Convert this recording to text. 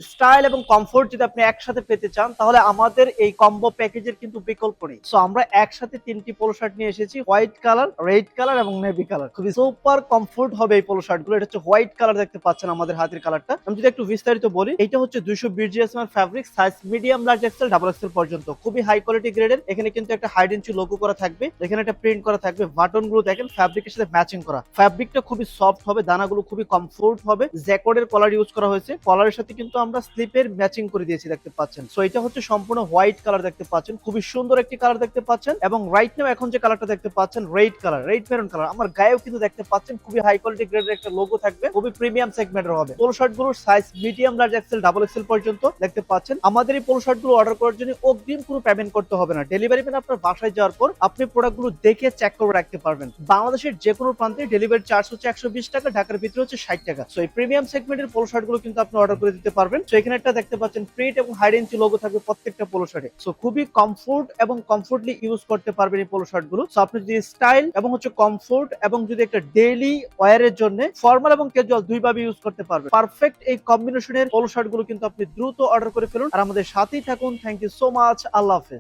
Style এবং comfort যদি আপনি একসাথে পেতে চান তাহলে আমাদের এই কম্বো প্যাকেজের কিন্তু বিকল্প নেই। সো আমরা একসাথে তিনটি পোলো শার্ট নিয়ে এসেছি, হোয়াইট কালার, রেড কালার এবং নেভি কালার। খুবই সুপার কমফোর্ট হবে এই পোলো শার্ট গুলো। এটা হচ্ছে হোয়াইট কালার, দেখতে পাচ্ছেন আমাদের হাতের কালারটা। আমি যদি একটু বিস্তারিত বলি, এটা হচ্ছে 220 জিএসএম এর fabric, size medium, large, XL, double XL পর্যন্ত। খুবই হাই কোয়ালিটি গ্রেডের। এখানে কিন্তু একটা হাইড ইঞ্চি লোগো করা থাকবে, এখানে একটা প্রিন্ট করা থাকবে। বাটন গুলো দেখেন ফ্যাব্রিকের সাথে ম্যাচিং করা। ফ্যাব্রিকটা খুবই সফট হবে, দানাগুলো খুবই কমফোর্ট হবে। জ্যাকর্ডের কলার ইউজ করা হয়েছে, কলারের সাথে কিন্তু আমরা স্লিপের ম্যাচিং করে দিয়েছি, দেখতে পাচ্ছেন। সো এটা হচ্ছে সম্পূর্ণ হোয়াইট কালার, দেখতে পাচ্ছেন খুবই সুন্দর একটি কালার দেখতে পাচ্ছেন। এবং রাইট নাও এখন যে কালারটা দেখতে পাচ্ছেন red colour, red maroon colour, আমার গায়েও কিন্তু দেখতে পাচ্ছেন খুবই হাই কোয়ালিটি গ্রেডের একটা লোগো থাকবে, খুবই প্রিমিয়াম সেগমেন্টের হবে। পোলো শার্ট গুলোর size medium, large, XL, double XL পর্যন্ত দেখতে পাচ্ছেন। আমাদের এই পোলো শার্ট গুলো অর্ডার করার জন্য অগ্রিম কোনো পেমেন্ট করতে হবে না। ডেলিভারি ম্যান আপনার বাসায় যাওয়ার পর আপনি প্রোডাক্ট গুলো দেখে চেক করে রাখতে পারবেন। বাংলাদেশের যে কোনো প্রান্তে ডেলিভারি চার্জ হচ্ছে 120 টাকা, ঢাকার ভিতরে হচ্ছে 60 টাকা। সো এই প্রিমিয়াম সেগমেন্টের পোলো শার্ট গুলো কিন্তু আপনি অর্ডার করে দিতে পারবেন। সো এখানে একটা দেখতে পাচ্ছেন প্রিন্ট এবং হাইড ইঞ্চি লোগো থাকবে প্রত্যেকটা পোলো শার্টে। সো খুবই কমফোর্ট এবং কমফোর্টলি ইউজ করতে পারবেন এই পোলো শার্ট গুলো। সো আপনি যদি স্টাইল এবং হচ্ছে কমফোর্ট এবং যদি একটা ডেইলি ওয়্যারের জন্য, ফর্মাল এবং ক্যাজুয়াল দুইভাবে ইউজ করতে পারবেন। পারফেক্ট এই কম্বিনেশনের পোলো শার্ট গুলো কিন্তু আপনি দ্রুত অর্ডার করে ফেলুন আর আমাদের সাথেই থাকুন। Thank you so much. আল্লাহ হাফেজ।